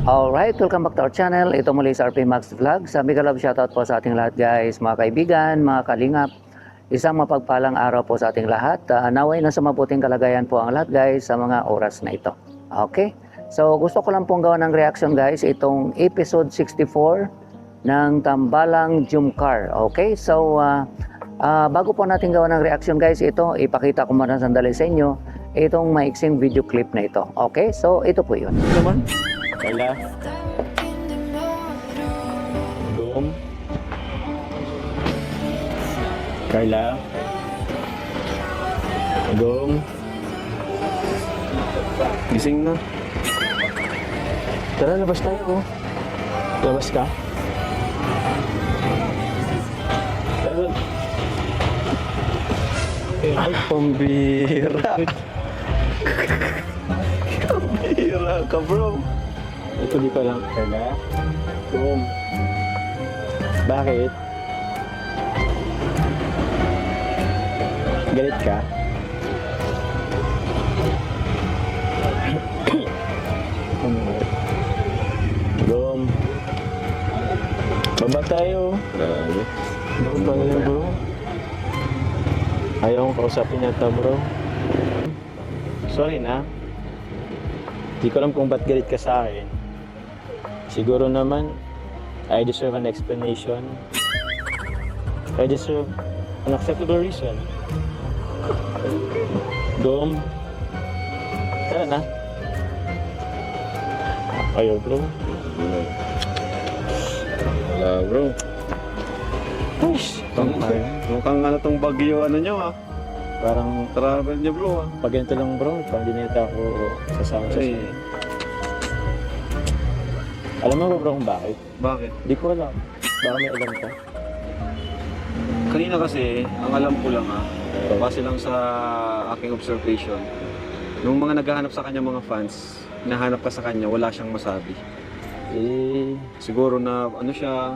Alright, welcome back to our channel. Ito muli sa RP Max Vlog. Sabi ka love, shoutout po sa ating lahat guys, mga kaibigan, mga kalingap. Isang mapagpalang araw po sa ating lahat. Naway na sa mabuting kalagayan po ang lahat guys sa mga oras na ito. Okay? So gusto ko lang pong gawa ng reaction guys, itong episode 64 ng Tambalang Jumcar. Okay? So bago po natin gawa ng reaction guys, ito ipakita ko muna sandali sa inyo itong maiksing video clip na ito. Okay? So ito po yun. Naman? Carla? Boom? Carla? Boom? Gising na. Tara, labas tayo. Oh. Labas ka? Tara. Ay, pambira. Pambira ka, bro. Ito di pa lang. Carla? Boom. Bakit? Galit ka? Boom. Baba tayo. Baba tayo, bro. Ayaw kong kausapin yata, bro. Sorry na. Di ko alam kung ba't galit ka sa akin. Siguro naman, I deserve an explanation. I deserve an acceptable reason. Dom. Tara na. Ayaw, bro. Wala bro. Push. Mukhang ano tong bagyo ano nyo ah. Parang Travel nyo bro ah. pag ganito lang, bro, pag di nita ako sasama sa Ay, Alam mo ba, bro, kung bakit? bakit? Di ko alam. Baka may alam ka. Kanina kasi, ang alam ko lang ah, base lang sa aking observation, nung mga naghahanap sa kanya mga fans, nahanap ka sa kanya, wala siyang masabi. Eh, Siguro na ano siya,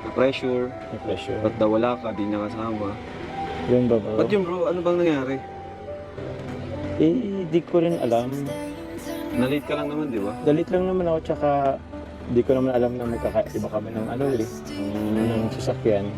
na pressure, may pressure. ba't daw wala ka, di niya kasama. Yun ba, bro? Ba't yun bro, ano bang nangyari? Eh, di ko rin alam. Nalate ka lang naman di ba? Dalit lang naman ako, tsaka di ko naman alam na magkakaiba kami ng ano eh. Ng sasakyan.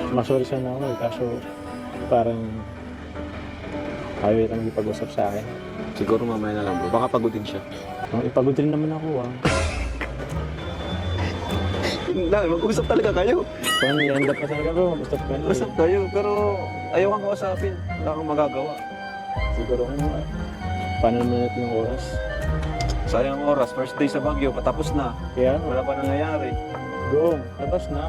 Masorry sana ako eh, kaso parang ayaw lang ipag-usap sa akin. Siguro mamaya na lang bro, baka pagodin siya. Ipagod rin naman ako ah. Mag-usap talaga kayo. Paano i-end up ka talaga, bro? Mag-usap ka na. Usap kayo, pero ayaw kang kausapin. Wala kang magagawa. Siguro kung paano naman natin yung oras. Sayang oras, first day sa Baguio, patapos na. Kaya, Wala pa nangyayari. go, labas na.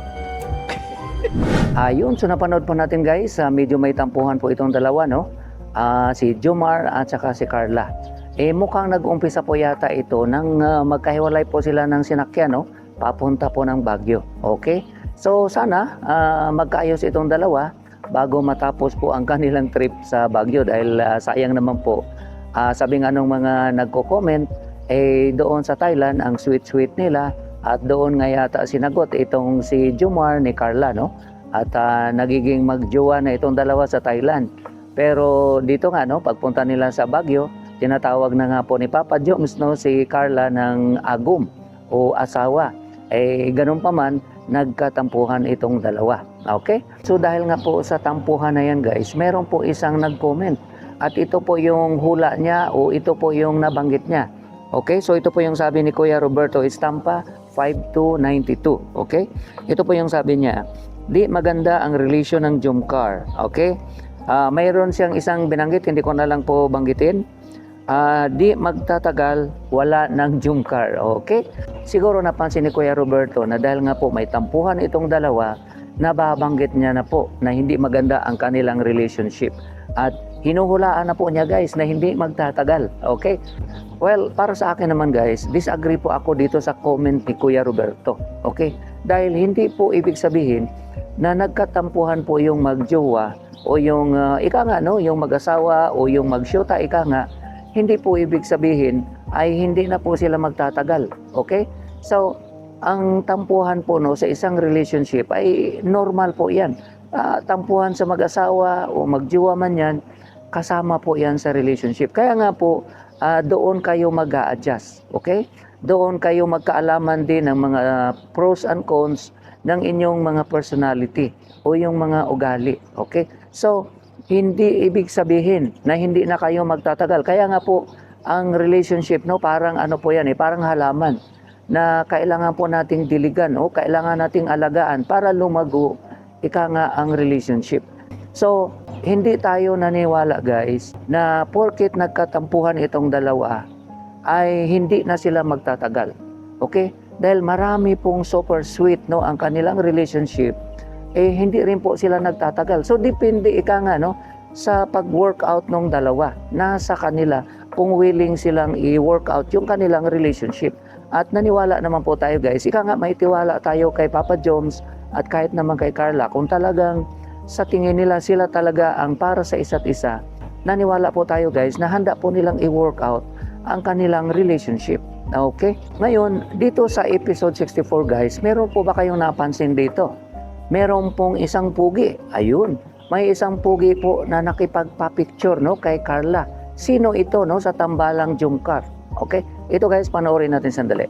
Ayun, so napanood po natin guys, medyo may tampuhan po itong dalawa, no? Si Jomar at saka si Carla. Mukhang nag-umpisa po yata ito nang magkahiwalay po sila ng sinakyan, no? Papunta po ng Baguio. Okay? So sana magkaayos itong dalawa bago matapos po ang kanilang trip sa Baguio dahil sayang naman po. Sabi nga nung mga nagko-comment, doon sa Thailand ang sweet-sweet nila at doon nga yata sinagot itong si Jomar ni Carla, no? At nagiging magjowa na itong dalawa sa Thailand. Pero dito nga, no, pagpunta nila sa Baguio, tinatawag na nga po ni Papa Joms, no, si Carla ng agum o asawa. Ganun pa man, nagkatampuhan itong dalawa. Okay? So dahil nga po sa tampuhan na yan guys, meron po isang nag-comment. At ito po yung hula niya o ito po yung nabanggit niya. Okay? So ito po yung sabi ni Kuya Roberto Estampa, 5292. Okay? Ito po yung sabi niya, di maganda ang relasyon ng Jomcar. Okay? Mayroon siyang isang binanggit, hindi ko na lang po banggitin. Di magtatagal, wala ng Jomcar. Okay? Siguro napansin ni Kuya Roberto na dahil nga po may tampuhan itong dalawa, nababanggit niya na po na hindi maganda ang kanilang relationship. At hinuhulaan na po niya guys na hindi magtatagal. Okay? Well, para sa akin naman guys, disagree po ako dito sa comment ni Kuya Roberto. Okay? Dahil hindi po ibig sabihin na nagkatampuhan po yung magjowa o yung ika nga, no, yung mag-asawa o yung magsyota, ika nga, hindi po ibig sabihin ay hindi na po sila magtatagal. Okay? So, ang tampuhan po, no, sa isang relationship ay normal po yan. Tampuhan sa mag-asawa o magjowa man yan, kasama po yan sa relationship. Kaya nga po, doon kayo mag-a-adjust. Okay? Doon kayo magkaalaman din ng mga pros and cons ng inyong mga personality o yung mga ugali. Okay? So, hindi ibig sabihin na hindi na kayo magtatagal. Kaya nga po, ang relationship, no, parang ano po yan, parang halaman na kailangan po nating diligan o kailangan nating alagaan para lumago ika nga ang relationship. So, hindi tayo naniwala guys na porket nagkatampuhan itong dalawa ay hindi na sila magtatagal. Okay? Dahil marami pong super sweet no ang kanilang relationship, hindi rin po sila nagtatagal. So depende ika nga no sa pag-workout ng dalawa. Nasa kanila kung willing silang i-workout yung kanilang relationship. At naniwala naman po tayo guys, ika nga may tiwala tayo kay Papa Joms at kahit naman kay Carla kung talagang sa tingin nila sila talaga ang para sa isa't isa. Naniwala po tayo guys na handa po nilang i-workout ang kanilang relationship. Okay? Ngayon, dito sa episode 64 guys, meron po ba kayong napansin dito? Meron pong isang pugi. Ayun. May isang pugi po na nakipagpa-picture no, kay Carla. Sino ito no, sa tambalang Jumcar? Okay? Ito guys, panoorin natin sandali.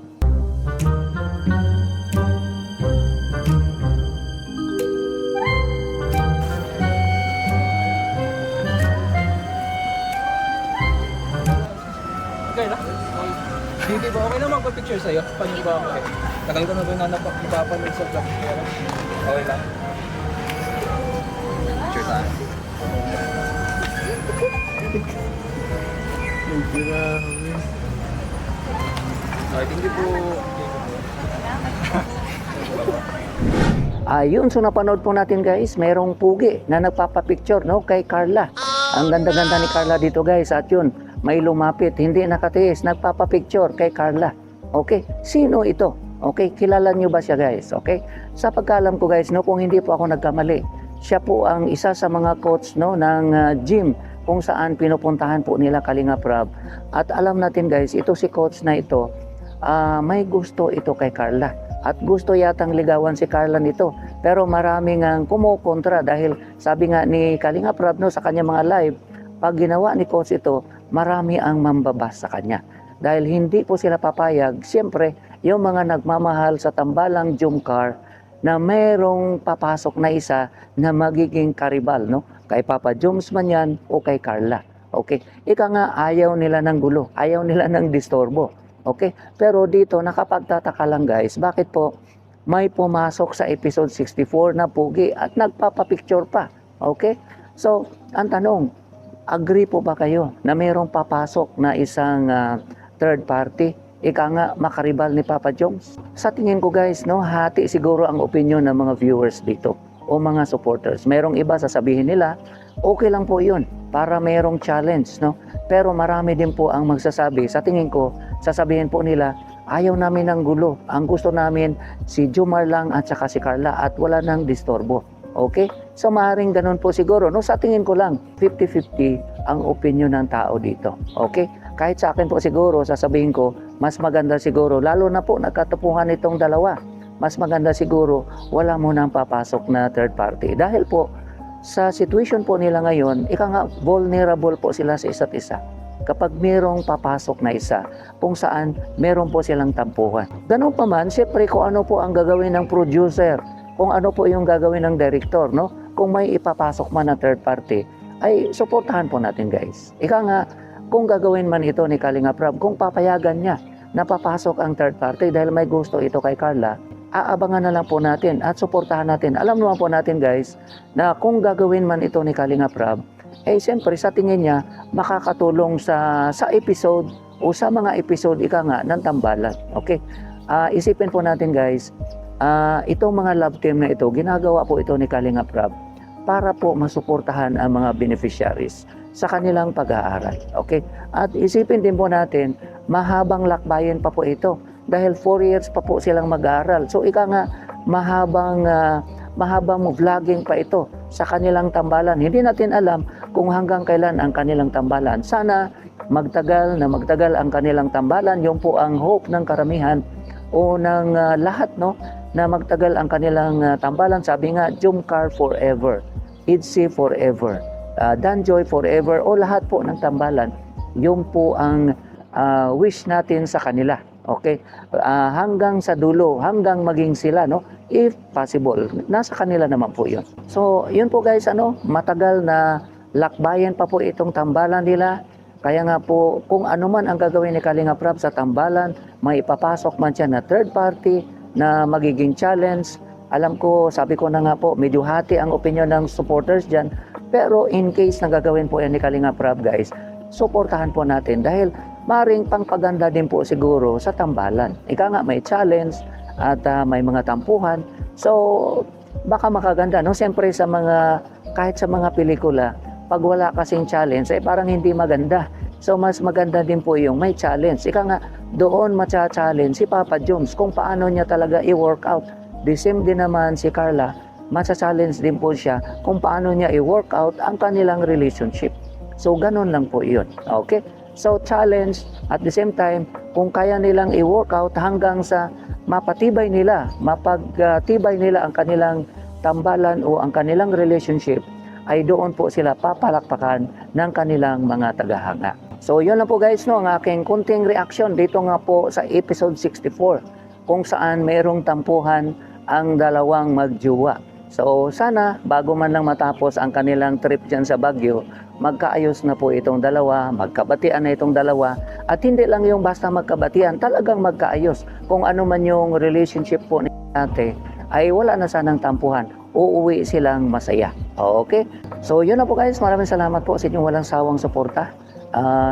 Okay na? Hindi ba okay na magpa-picture sa'yo? Paano ba ako eh? Tagal ko na ba napapanood sa vlog ko? Okay lang? Picture tayo. Okay, thank you po. Ayun, so napanood po natin guys, merong pugi na nagpapapicture no, kay Carla. Ang ganda-ganda ni Carla dito guys at yun, may lumapit, hindi nakatiis, nagpapapicture kay Carla. Okay, sino ito? Okay, kilala nyo ba siya guys? Okay, sa pagkaalam ko guys, no, kung hindi po ako nagkamali, siya po ang isa sa mga coach no, ng gym kung saan pinupuntahan po nila Kalinga Prab. At alam natin guys, ito si coach na ito, may gusto ito kay Carla. At gusto yatang ligawan si Carla nito. Pero maraming ang kumukontra dahil sabi nga ni Kalinga Prab no, sa kanya mga live, pag ginawa ni coach ito, marami ang mambabas sa kanya. Dahil hindi po sila papayag, siyempre, yung mga nagmamahal sa tambalang Jumcar na merong papasok na isa na magiging karibal, no? Kay Papa Joms man yan o kay Carla. Okay? Ika nga, ayaw nila ng gulo, ayaw nila ng disturbo. Okay? Pero dito, nakapagtataka lang guys, bakit po may pumasok sa episode 64 na pugi at nagpapapicture pa? Okay? So, ang tanong, agree po ba kayo na mayroong papasok na isang third party? Ika nga, makaribal ni Papa Joms? Sa tingin ko guys, no, hati siguro ang opinion ng mga viewers dito o mga supporters. Merong iba sasabihin nila, okay lang po yun para mayroong challenge, no? Pero marami din po ang magsasabi, sa tingin ko, sasabihin po nila, ayaw namin ng gulo. Ang gusto namin si Jomar lang at saka si Carla at wala nang disturbo. Okay? So maaaring ganun po siguro. No, sa tingin ko lang, 50-50 ang opinion ng tao dito. Okay? Kahit sa akin po siguro, sasabihin ko, mas maganda siguro, lalo na po nagkatapuhan itong dalawa. Mas maganda siguro, wala mo nang papasok na third party. Dahil po, sa situation po nila ngayon, ika nga, vulnerable po sila sa isa't isa. Kapag merong papasok na isa, kung saan meron po silang tampuhan. Ganun pa man, siyempre kung ano po ang gagawin ng producer, kung ano po yung gagawin ng director, no? Kung may ipapasok man na third party, ay suportahan po natin guys. Ika nga, kung gagawin man ito ni Kalinga Prab, kung papayagan niya na papasok ang third party dahil may gusto ito kay Carla, aabangan na lang po natin at suportahan natin. Alam naman po natin guys, na kung gagawin man ito ni Kalinga Prab, siyempre sa tingin niya, makakatulong sa episode o sa mga episode ika nga ng tambalan. Okay? Isipin po natin guys, itong mga love team na ito, ginagawa po ito ni Kalinga Prab para po masuportahan ang mga beneficiaries sa kanilang pag-aaral. Okay? At isipin din po natin, mahabang lakbayin pa po ito dahil 4 years pa po silang mag-aaral. So ika nga, mahabang vlogging pa ito sa kanilang tambalan. Hindi natin alam kung hanggang kailan ang kanilang tambalan. Sana magtagal ang kanilang tambalan. Yun po ang hope ng karamihan o ng lahat, no, na magtagal ang kanilang tambalan. Sabi nga, Jumcar forever, Idsi forever. Danjoy forever o lahat po ng tambalan. Yun po ang wish natin sa kanila. Okay? Hanggang sa dulo, hanggang maging sila, no? If possible, nasa kanila naman po yun. So, yun po guys, matagal na lakbayan pa po itong tambalan nila. Kaya nga po, kung ano man ang gagawin ni Kalinga Prab sa tambalan, may ipapasok man siya na third party na magiging challenge. Alam ko, sabi ko na nga po, medyo hati ang opinion ng supporters dyan. Pero in case na gagawin po yan ni Kalinga Prab guys, suportahan po natin dahil maring pangpaganda din po siguro sa tambalan. Ika nga may challenge at may mga tampuhan. So, baka makaganda, no? Siyempre sa kahit sa mga pelikula, pag wala kasing challenge, parang hindi maganda. So, mas maganda din po yung may challenge. Ika nga, doon matcha-challenge si Papa Jones kung paano niya talaga i-workout. The same din naman si Carla, matcha-challenge din po siya kung paano niya i-workout ang kanilang relationship. So, ganun lang po yun. Okay? So, challenge at the same time, kung kaya nilang i-workout hanggang sa mapatibay nila, mapagtibay nila ang kanilang tambalan o ang kanilang relationship, ay doon po sila papalakpakan ng kanilang mga tagahanga. So, yun lang po guys, no, ang aking kunting reaction dito nga po sa episode 64, kung saan mayroong tampuhan ang dalawang magjowa. So, sana bago man lang matapos ang kanilang trip dyan sa Baguio, magkaayos na po itong dalawa, magkabatian na itong dalawa, at hindi lang yung basta magkabatian, talagang magkaayos. Kung ano man yung relationship po ni ate, ay wala na sanang tampuhan, uuwi silang masaya. Okay? So, yun na po guys, maraming salamat po sa inyong walang sawang suporta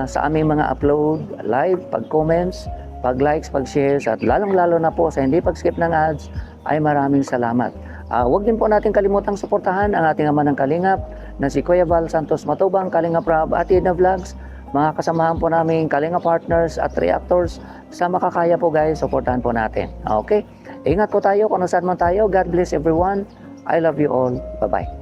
sa aming mga upload, live, pag-comments, pag-likes, pag-shares, at lalong-lalo na po sa hindi pag-skip ng ads, ay maraming salamat. Huwag din po natin kalimutang suportahan ang ating ama ng Kalingap na si Kuya Val Santos Matubang, Kalingap Rob at Edna Vlogs, mga kasamahan po namin Kalingap partners at reactors sa makakaya po guys, suportahan po natin. Okay? Ingat po tayo kung nasaan man tayo. God bless everyone. I love you all. Bye-bye.